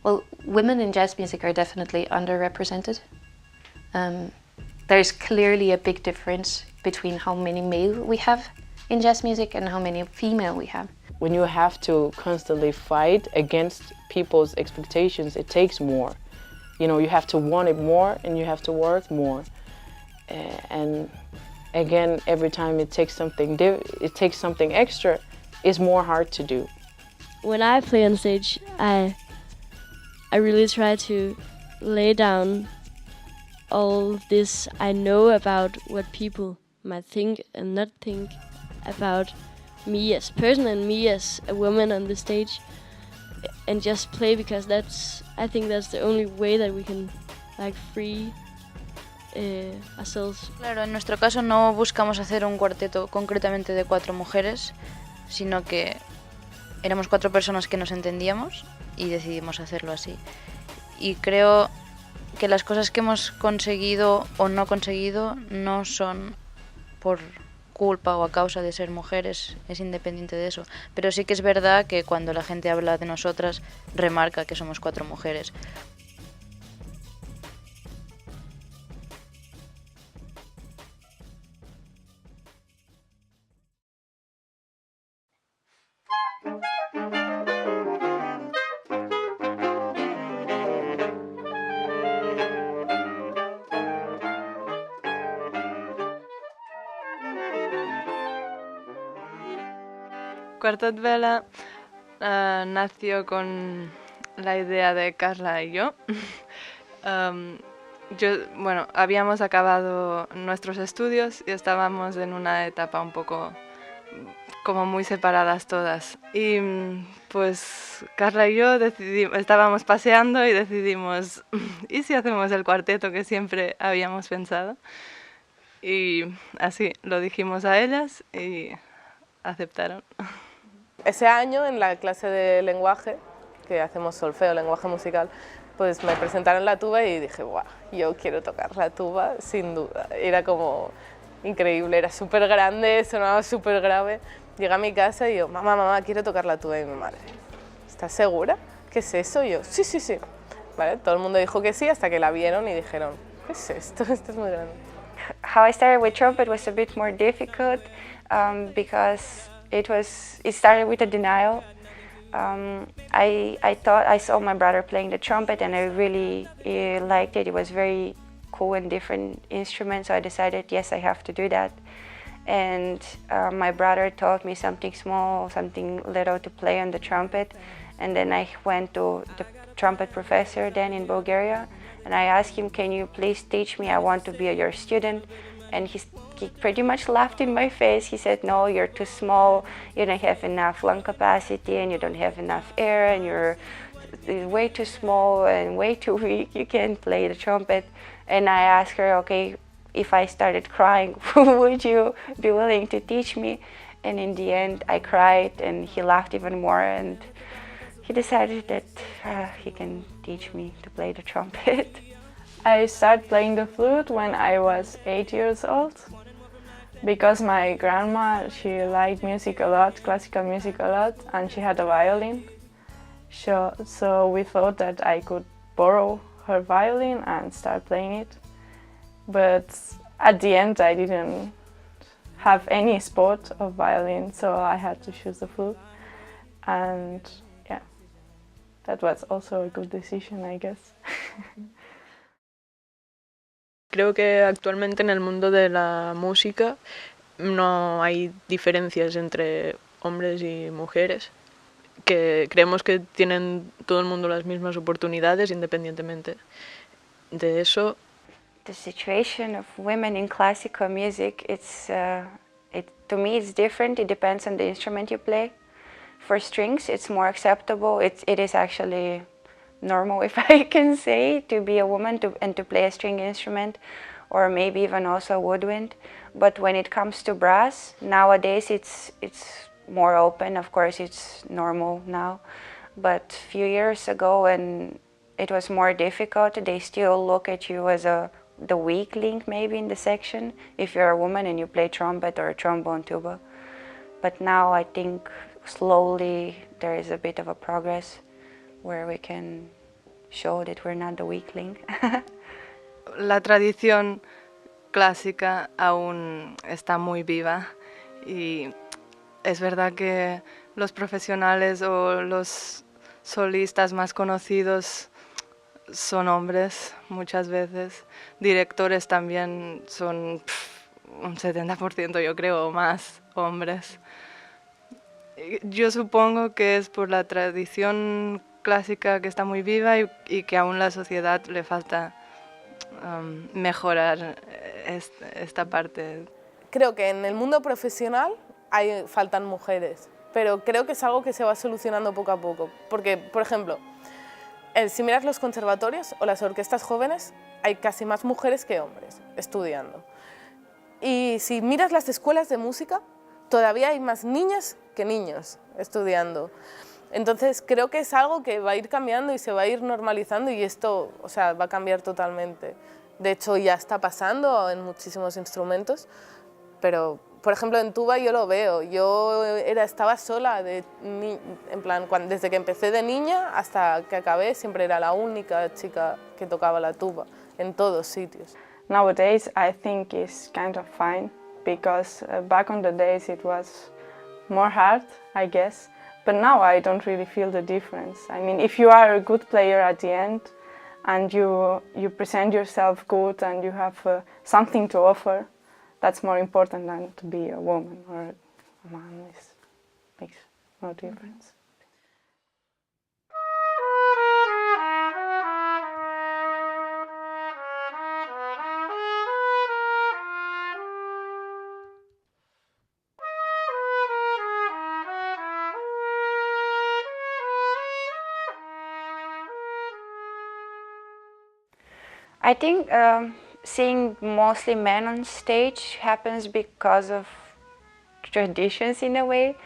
Well, women in jazz music are definitely underrepresented. There's clearly a big difference between how many male we have in jazz music and how many female we have. When you have to constantly fight against people's expectations, it takes more. You know, you have to want it more and you have to work more. And again, every time it takes something extra, it's more hard to do. When I play on stage, I really try to lay down all this I know about what people might think and not think about me as a person and me as a woman on the stage, and just play, because I think that's the only way that we can free ourselves. Claro, en nuestro caso no buscamos hacer un cuarteto concretamente de 4 mujeres, sino que éramos 4 personas que nos entendíamos y decidimos hacerlo así. Y creo que las cosas que hemos conseguido o no conseguido no son por culpa o a causa de ser mujeres, es independiente de eso. Pero sí que es verdad que cuando la gente habla de nosotras, remarca que somos 4 mujeres. Quartet Vela nació con la idea de Carla y yo. Habíamos acabado nuestros estudios y estábamos en una etapa un poco como muy separadas todas. Y pues Carla y yo estábamos paseando y decidimos, ¿y si hacemos el cuarteto que siempre habíamos pensado? Y así lo dijimos a ellas y aceptaron. Ese año, en la clase de lenguaje, que hacemos solfeo, lenguaje musical, pues me presentaron la tuba y dije, ¡guau! Yo quiero tocar la tuba, sin duda. Era como increíble, era súper grande, sonaba súper grave. Llegué a mi casa y yo, mamá, quiero tocar la tuba. Y mi madre, ¿estás segura? ¿Qué es eso? Y yo, sí. ¿Vale? Todo el mundo dijo que sí, hasta que la vieron y dijeron, ¿qué es esto? Esto es muy grande. How I started with trumpet was a bit more difficult because it started with a denial. I thought I saw my brother playing the trumpet and I really liked it. It was very cool and different instrument, so I decided, yes, I have to do that. And my brother taught me something small, something little to play on the trumpet. And then I went to the trumpet professor then in Bulgaria, and I asked him, can you please teach me? I want to be your student. And he pretty much laughed in my face. He said, no, you're too small, you don't have enough lung capacity and you don't have enough air and you're way too small and way too weak, you can't play the trumpet. And I asked her, okay, if I started crying, would you be willing to teach me? And in the end, I cried and he laughed even more, and he decided that he can teach me to play the trumpet. I started playing the flute when I was 8 years old because my grandma, she liked music a lot, classical music a lot, and she had a violin. So we thought that I could borrow her violin and start playing it. But at the end I didn't have any sport of violin, so I had to choose the flute. And yeah, that was also a good decision, I guess. Creo que actualmente en el mundo de la música no hay diferencias entre hombres y mujeres, que creemos que tienen todo el mundo las mismas oportunidades independientemente de eso. The situation of women in classical music, to me it's different. It depends on the instrument you play. For strings, it's more acceptable. It is actually normal, if I can say, to be a woman and to play a string instrument, or maybe even also woodwind. But when it comes to brass, nowadays it's more open. Of course, it's normal now. But a few years ago, when it was more difficult, they still look at you as the weak link maybe in the section, if you're a woman and you play trumpet or trombone, tuba. But now I think slowly there is a bit of a progress where we can show that we're not the weakling. La tradición clásica aún está muy viva y es verdad que los profesionales o los solistas más conocidos son hombres muchas veces. Directores también son un 70% yo creo o más hombres. Yo supongo que es por la tradición clásica que está muy viva y que aún la sociedad le falta mejorar esta parte. Creo que en el mundo profesional faltan mujeres, pero creo que es algo que se va solucionando poco a poco. Porque, por ejemplo, si miras los conservatorios o las orquestas jóvenes, hay casi más mujeres que hombres estudiando. Y si miras las escuelas de música, todavía hay más niñas que niños estudiando. Entonces creo que es algo que va a ir cambiando y se va a ir normalizando y esto, o sea, va a cambiar totalmente. De hecho ya está pasando en muchísimos instrumentos, pero por ejemplo en tuba yo lo veo. Yo estaba sola, en plan, desde que empecé de niña hasta que acabé siempre era la única chica que tocaba la tuba en todos sitios. Nowadays I think it's kind of fine because back on the days it was more hard, I guess. But now I don't really feel the difference. I mean, if you are a good player at the end and you present yourself good and you have something to offer, that's more important than to be a woman or a man. It makes no difference. I think seeing mostly men on stage happens because of traditions in a way.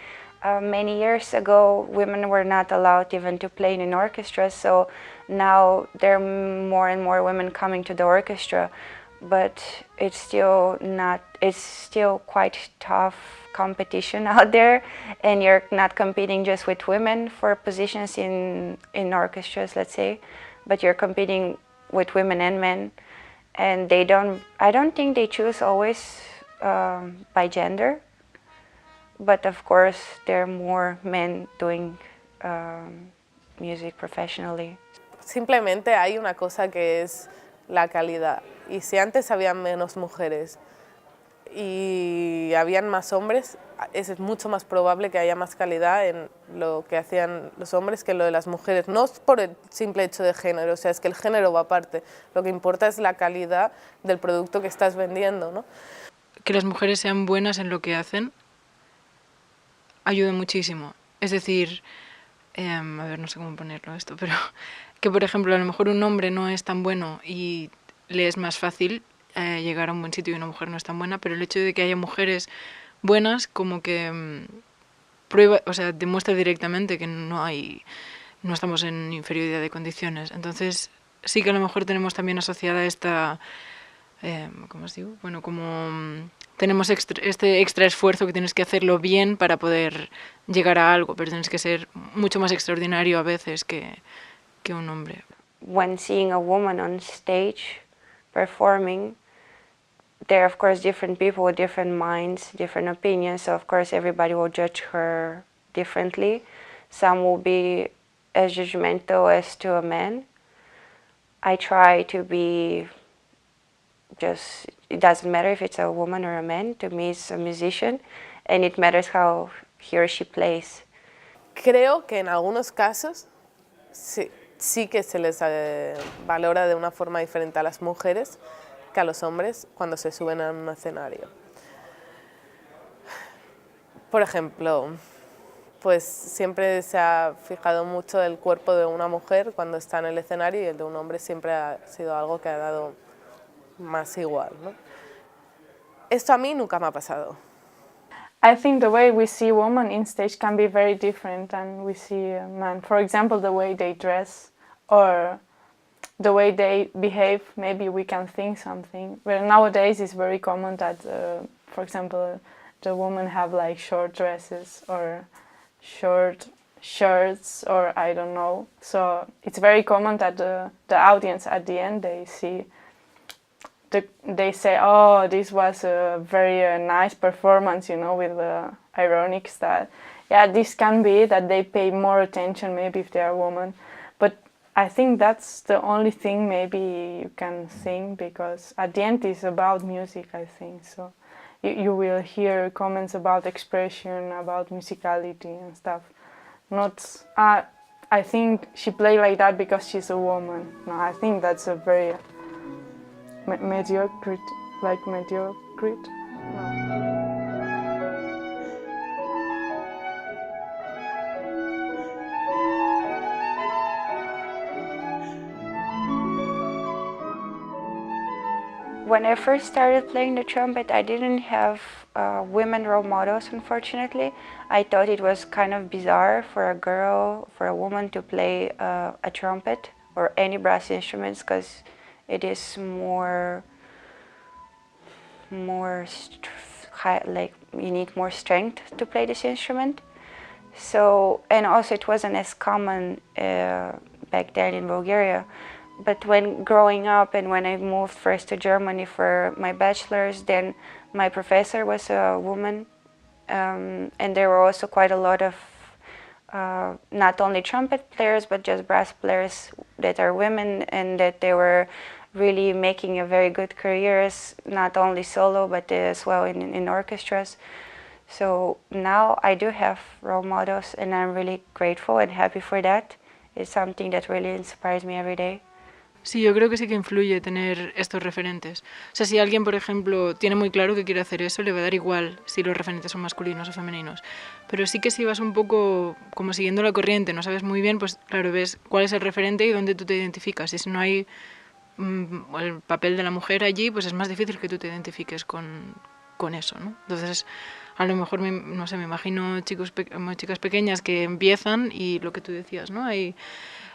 Many years ago, women were not allowed even to play in an orchestra, so now there are more and more women coming to the orchestra, but it's still quite tough competition out there, and you're not competing just with women for positions in orchestras, let's say, but you're competing with women and men, and I don't think they choose always by gender, but of course there are more men doing music professionally. Simplemente hay una cosa que es la calidad, y si antes habían menos mujeres y habían más hombres, es mucho más probable que haya más calidad en lo que hacían los hombres que lo de las mujeres. No por el simple hecho de género, o sea, es que el género va aparte. Lo que importa es la calidad del producto que estás vendiendo, ¿no? Que las mujeres sean buenas en lo que hacen ayuda muchísimo. Es decir, a ver, no sé cómo ponerlo esto, pero que por ejemplo a lo mejor un hombre no es tan bueno y le es más fácil llegar a un buen sitio y una mujer no es tan buena, pero el hecho de que haya mujeres buenas como que prueba, o sea, demuestra directamente que no estamos en inferioridad de condiciones. Entonces sí que a lo mejor tenemos también asociada esta, ¿cómo os digo? Bueno, como tenemos este extra esfuerzo que tienes que hacerlo bien para poder llegar a algo, pero tienes que ser mucho más extraordinario a veces que un hombre. When seeing a woman on stage performing, there are of course different people with different minds, different opinions, so of course everybody will judge her differently. Some will be as judgmental as to a man. I try to be just, it doesn't matter if it's a woman or a man, to me it's a musician and it matters how he or she plays. Creo que en algunos casos sí que se les valora de una forma diferente a las mujeres que a los hombres cuando se suben a un escenario. Por ejemplo, pues siempre se ha fijado mucho el cuerpo de una mujer cuando está en el escenario y el de un hombre siempre ha sido algo que ha dado más igual, ¿no? Esto a mí nunca me ha pasado. I think the way we see women in stage can be very different than we see men. For example, the way they dress or the way they behave, maybe we can think something. But nowadays it's very common that, for example, the women have like short dresses or short shirts or I don't know. So it's very common that the audience at the end they say, oh, this was a very nice performance, you know, with the ironic style. Yeah, this can be that they pay more attention maybe if they are women, but I think that's the only thing maybe you can sing, because at the end it's about music, I think. So you will hear comments about expression, about musicality and stuff. Not, I think she played like that because she's a woman. No, I think that's a very mediocre. No. When I first started playing the trumpet, I didn't have women role models, unfortunately. I thought it was kind of bizarre for a woman to play a trumpet or any brass instruments, because it is more like you need more strength to play this instrument. So, and also it wasn't as common back then in Bulgaria. But when growing up and when I moved first to Germany for my bachelor's, then my professor was a woman, and there were also quite a lot of not only trumpet players but just brass players that are women, and that they were really making a very good careers, not only solo but as well in orchestras. So now I do have role models, and I'm really grateful and happy for that. It's something that really inspires me every day. Sí, yo creo que sí que influye tener estos referentes. O sea, si alguien, por ejemplo, tiene muy claro que quiere hacer eso, le va a dar igual si los referentes son masculinos o femeninos. Pero sí que si vas un poco como siguiendo la corriente, no sabes muy bien, pues claro, ves cuál es el referente y dónde tú te identificas. Y si no hay el papel de la mujer allí, pues es más difícil que tú te identifiques con eso, ¿no? Entonces, a lo mejor, no sé, me imagino chicas pequeñas que empiezan y lo que tú decías, ¿no?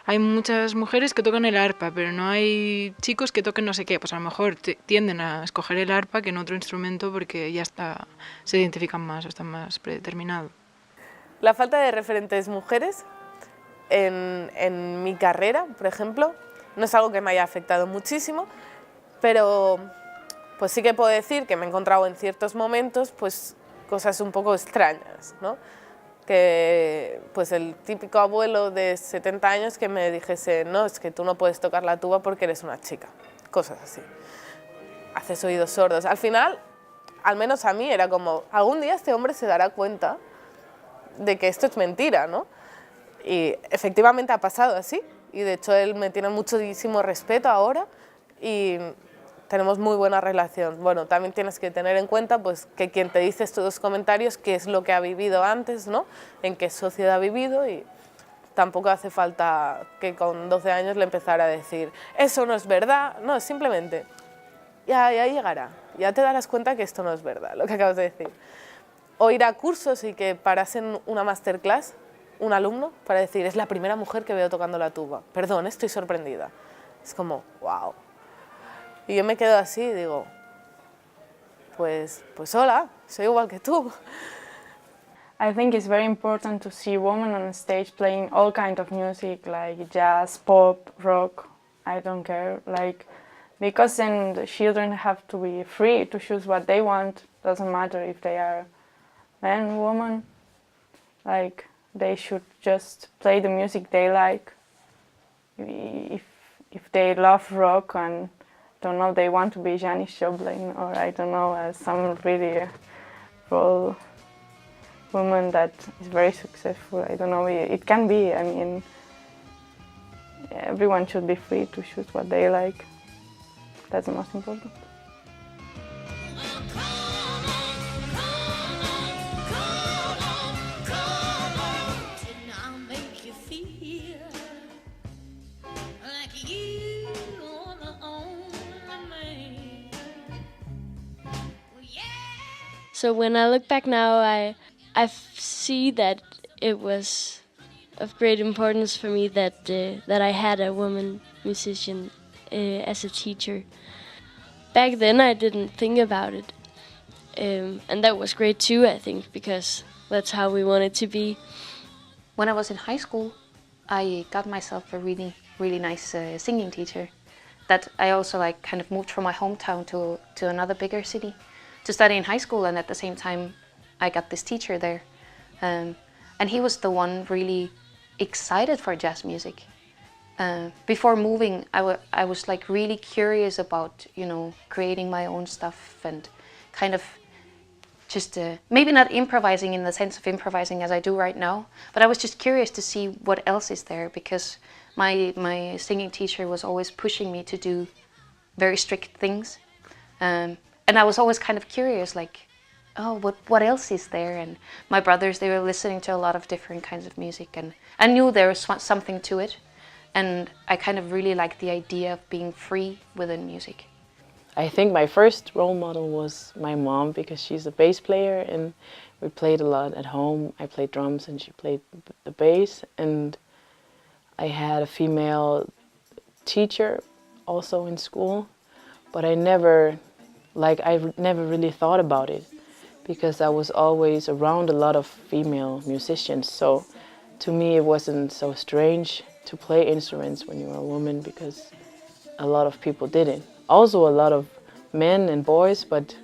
Hay muchas mujeres que tocan el arpa, pero no hay chicos que toquen no sé qué. Pues a lo mejor tienden a escoger el arpa que en otro instrumento porque ya se identifican más o están más predeterminados. La falta de referentes mujeres en mi carrera, por ejemplo, no es algo que me haya afectado muchísimo, pero pues sí que puedo decir que me he encontrado en ciertos momentos pues cosas un poco extrañas, ¿no? Que pues el típico abuelo de 70 años que me dijese, no, es que tú no puedes tocar la tuba porque eres una chica, cosas así. Haces oídos sordos. Al final, al menos a mí era como, algún día este hombre se dará cuenta de que esto es mentira, ¿no? Y efectivamente ha pasado así, y de hecho él me tiene muchísimo respeto ahora y tenemos muy buena relación. Bueno, también tienes que tener en cuenta pues, que quien te dice estos comentarios, qué es lo que ha vivido antes, ¿no? En qué sociedad ha vivido, y tampoco hace falta que con 12 años le empezara a decir eso no es verdad, no, simplemente ya llegará, ya te darás cuenta que esto no es verdad, lo que acabas de decir. O ir a cursos y que parasen una masterclass, un alumno, para decir, es la primera mujer que veo tocando la tuba, perdón, estoy sorprendida. Es como, wow. Y yo me quedo así y digo, pues hola, soy igual que tú. I think it's very important to see women on stage playing all kinds of music, like jazz, pop, rock, I don't care, like, because then the children have to be free to choose what they want. Doesn't matter if they are man, woman, like, they should just play the music they like. If they love rock and don't know, they want to be Janis Joplin or I don't know, some really role woman that is very successful. I don't know, it can be, I mean, everyone should be free to choose what they like. That's the most important. So when I look back now, I see that it was of great importance for me that I had a woman musician as a teacher. Back then I didn't think about it, and that was great too, I think, because that's how we wanted to be. when I was in high school, I got myself a really, really nice singing teacher. That I also like kind of moved from my hometown to another bigger city to study in high school, and at the same time I got this teacher there. And he was the one really excited for jazz music. Before moving, I was like really curious about, you know, creating my own stuff and kind of just maybe not improvising in the sense of improvising as I do right now, but I was just curious to see what else is there, because my singing teacher was always pushing me to do very strict things, and I was always kind of curious, like, oh, what else is there? And my brothers, they were listening to a lot of different kinds of music, and I knew there was something to it, and I kind of really liked the idea of being free within music. I think my first role model was my mom, because she's a bass player and we played a lot at home. I played drums and she played the bass, and I had a female teacher also in school, but I never really thought about it, because I was always around a lot of female musicians. So to me it wasn't so strange to play instruments when you were a woman, because a lot of people did it. Also a lot of men and boys, but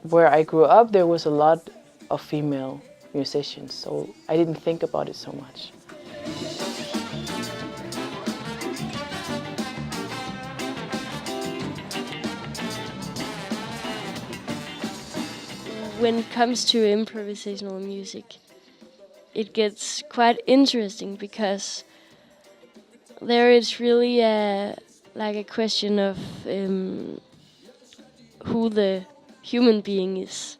where I grew up there was a lot of female musicians, so I didn't think about it so much. When it comes to improvisational music, it gets quite interesting, because there is really a question of who the human being is,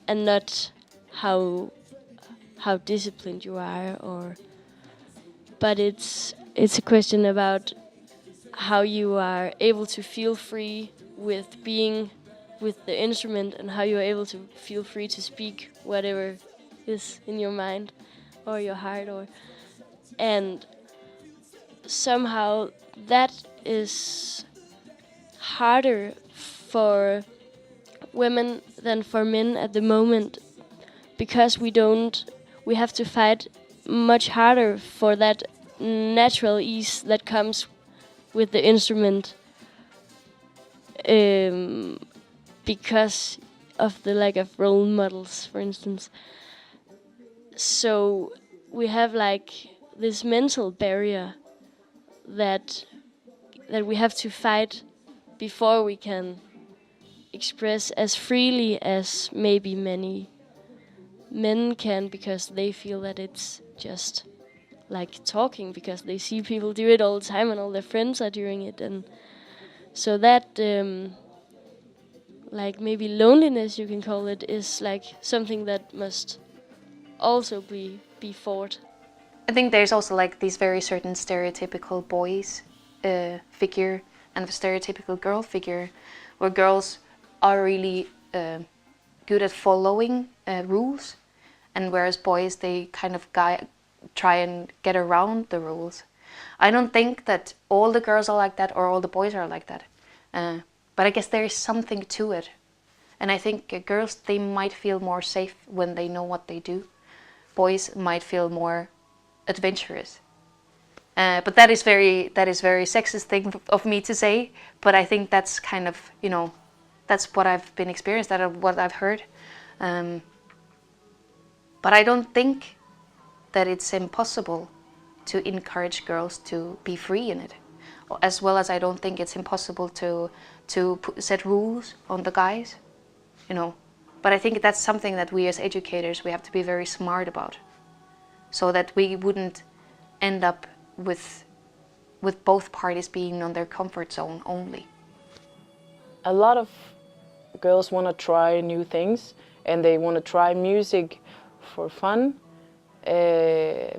and not how disciplined you are, but it's a question about how you are able to feel free with being with the instrument, and how you are able to feel free to speak whatever is in your mind or your heart, and somehow that is harder for women than for men at the moment, because we have to fight much harder for that natural ease that comes with the instrument, because of the lack of role models, for instance. So we have this mental barrier that we have to fight before we can express as freely as maybe many men can, because they feel that it's just like talking, because they see people do it all the time and all their friends are doing it, and so that maybe loneliness, you can call it, is something that must also be fought. I think there's also these very certain stereotypical boys figure and the stereotypical girl figure, where girls are really good at following rules, and whereas boys, they kind of try and get around the rules. I don't think that all the girls are like that or all the boys are like that, but I guess there is something to it, and I think girls, they might feel more safe when they know what they do. Boys might feel more adventurous. But that is very sexist thing of me to say, but I think that's kind of, that's what I've been experienced, what I've heard. But I don't think that it's impossible to encourage girls to be free in it, as well as I don't think it's impossible to set rules on the guys, But I think that's something that we as educators, we have to be very smart about, so that we wouldn't end up with both parties being on their comfort zone only. A lot of girls want to try new things, and they want to try music for fun,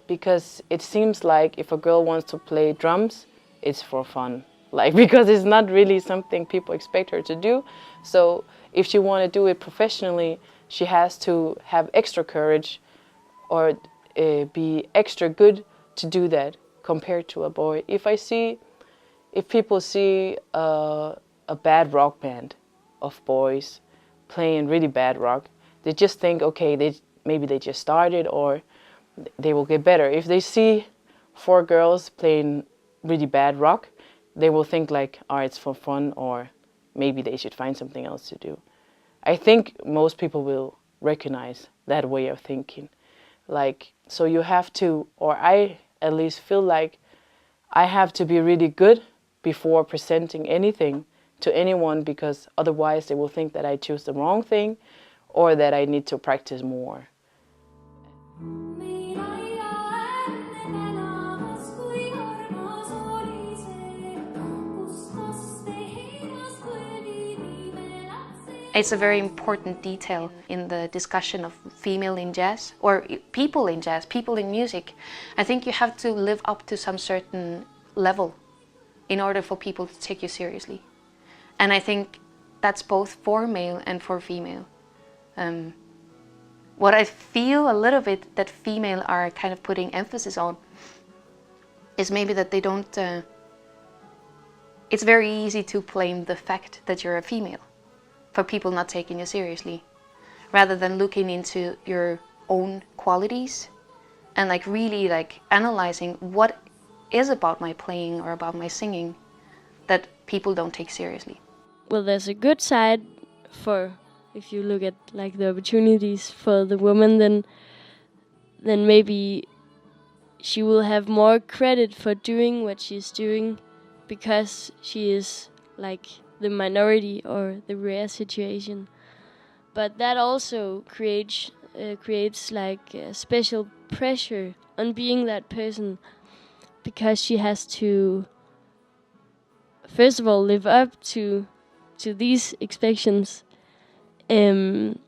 because it seems like if a girl wants to play drums, it's for fun, because it's not really something people expect her to do. So if she want to do it professionally, she has to have extra courage or be extra good to do that compared to a boy. If people see a bad rock band of boys playing really bad rock, they just think, okay, maybe they just started, or they will get better. If they see 4 girls playing really bad rock, they will think like, oh, it's for fun, or maybe they should find something else to do. I think most people will recognize that way of thinking. Like, so you have to, or I at least feel like I have to be really good before presenting anything to anyone, because otherwise they will think that I choose the wrong thing or that I need to practice more. It's a very important detail in the discussion of female in jazz, or people in jazz, people in music. I think you have to live up to some certain level in order for people to take you seriously. And I think that's both for male and for female. What I feel a little bit that female are kind of putting emphasis on is maybe that they don't... it's very easy to blame the fact that you're a female for people not taking you seriously, rather than looking into your own qualities and like really like analyzing what is about my playing or about my singing that people don't take seriously. Well, there's a good side for, if you look at like the opportunities for the woman, then maybe she will have more credit for doing what she's doing because she is like the minority or the rare situation. But that also creates like a special pressure on being that person, because she has to first of all live up to these expectations, and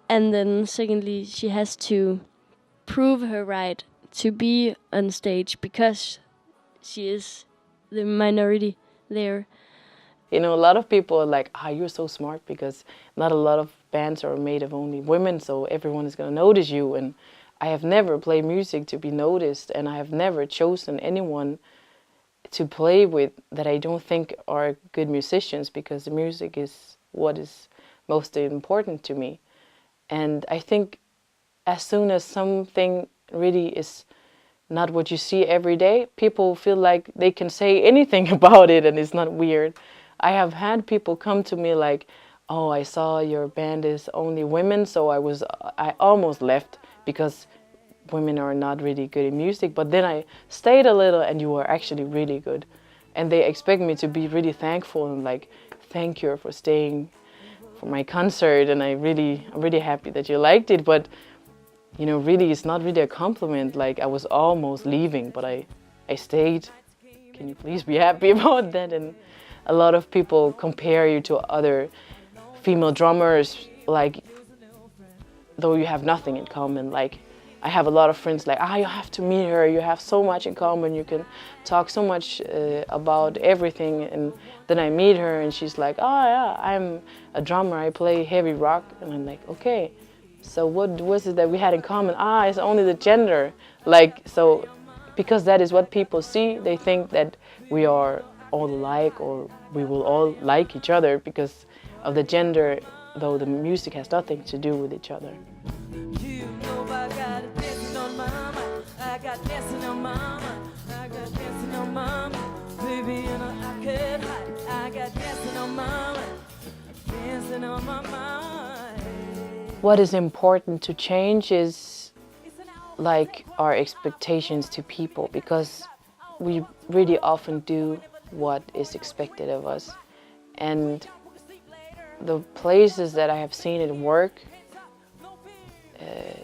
then secondly she has to prove her right to be on stage because she is the minority there. You know, a lot of people are like, you're so smart, because not a lot of bands are made of only women, so everyone is going to notice you. And I have never played music to be noticed, and I have never chosen anyone to play with that I don't think are good musicians, because the music is what is most important to me. And I think as soon as something really is not what you see every day, people feel like they can say anything about it and it's not weird. I have had people come to me like, oh, I saw your band is only women, so I almost left because women are not really good in music, but then I stayed a little and you were actually really good. And they expect me to be really thankful and like, thank you for staying for my concert, and I'm really happy that you liked it, but you know, really, it's not really a compliment. Like, I was almost leaving, but I stayed. Can you please be happy about that? And a lot of people compare you to other female drummers, like, though you have nothing in common. Like, I have a lot of friends like, you have to meet her. You have so much in common. You can talk so much about everything. And then I meet her, and she's like, oh, yeah, I'm a drummer. I play heavy rock. And I'm like, okay. So what was it that we had in common? It's only the gender. Like, so because that is what people see, they think that we are all alike, or we will all like each other because of the gender, though the music has nothing to do with each other. What is important to change is like our expectations to people, because we really often do what is expected of us. And the places that I have seen it work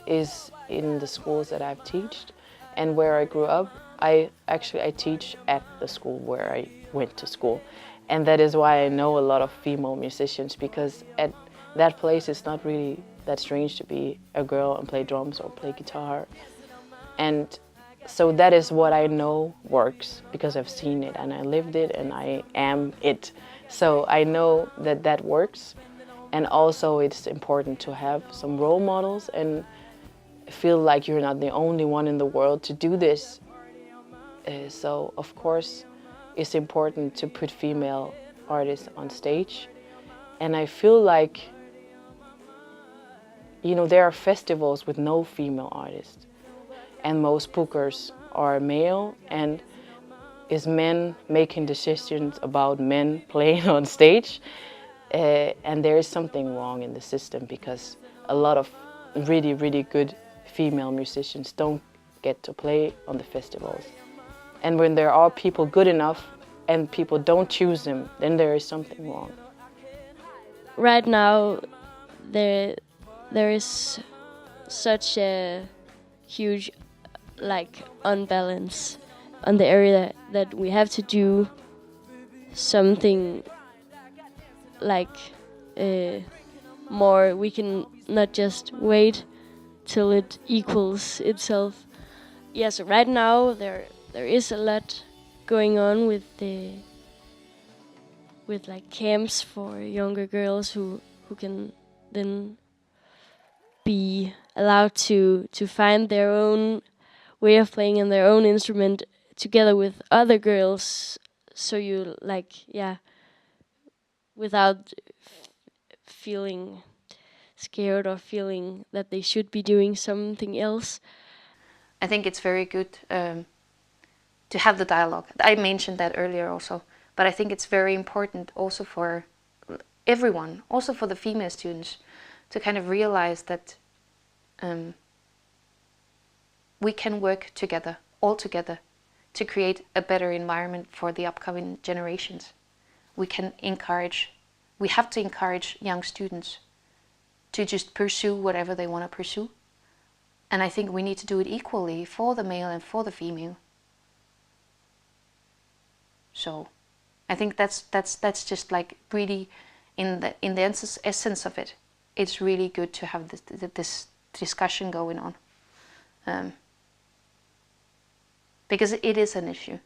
is in the schools that I've taught and where I grew up. I teach at the school where I went to school, and that is why I know a lot of female musicians, because at that place it's not really that strange to be a girl and play drums or play guitar. And so that is what I know works, because I've seen it and I lived it and I am it. So I know that that works. And also it's important to have some role models and feel like you're not the only one in the world to do this. So of course it's important to put female artists on stage. And I feel like you know, there are festivals with no female artists, and most bookers are male, and is men making decisions about men playing on stage. And there is something wrong in the system, because a lot of really, really good female musicians don't get to play on the festivals. And when there are people good enough and people don't choose them, then there is something wrong. Right now, there is such a huge unbalance on the area that we have to do something more. We can not just wait till it equals itself. Yes, right now there is a lot going on with camps for younger girls who can then be allowed to find their own way of playing and their own instrument together with other girls. So you without feeling scared or feeling that they should be doing something else. I think it's very good to have the dialogue. I mentioned that earlier also, but I think it's very important also for everyone, also for the female students, to kind of realize that we can work together, all together, to create a better environment for the upcoming generations. We have to encourage young students to just pursue whatever they want to pursue. And I think we need to do it equally for the male and for the female. So I think that's just really in the essence of it. It's really good to have this discussion going on, because it is an issue.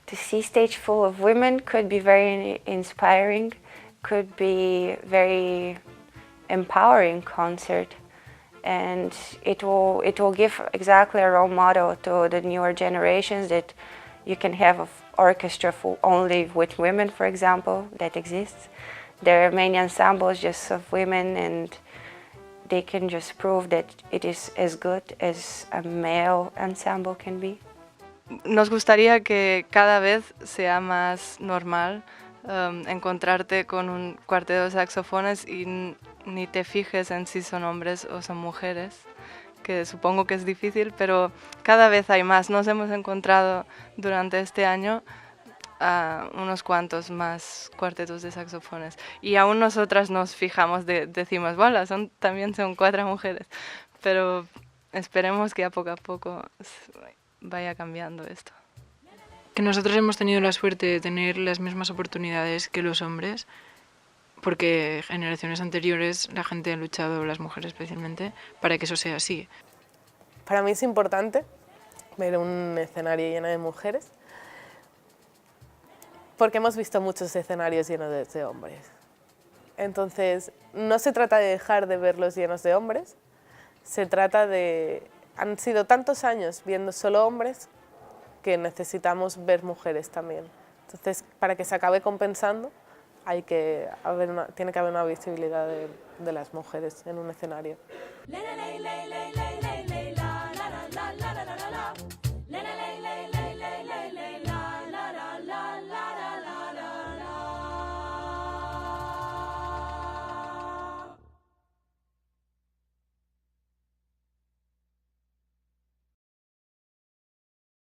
To see stage full of women could be very inspiring, could be very empowering concert, and it will give exactly a role model to the newer generations that you can have an orchestra full only with women, for example, that exists. There are many ensembles just of women, and they can just prove that it is as good as a male ensemble can be. Nos gustaría que cada vez sea más normal encontrarte con un cuarteto de saxofones y ni te fijes en si son hombres o son mujeres, que supongo que es difícil, pero cada vez hay más. Nos hemos encontrado durante este año unos cuantos más cuartetos de saxofones, y aún nosotras nos fijamos, decimos, voilà, también son 4 mujeres, pero esperemos que a poco vaya cambiando esto. Que nosotros hemos tenido la suerte de tener las mismas oportunidades que los hombres, porque generaciones anteriores la gente ha luchado, las mujeres especialmente, para que eso sea así. Para mí es importante ver un escenario lleno de mujeres, porque hemos visto muchos escenarios llenos de hombres. Entonces, no se trata de dejar de verlos llenos de hombres, se trata de... Han sido tantos años viendo solo hombres que necesitamos ver mujeres también. Entonces, para que se acabe compensando, tiene que haber una visibilidad de las mujeres en un escenario.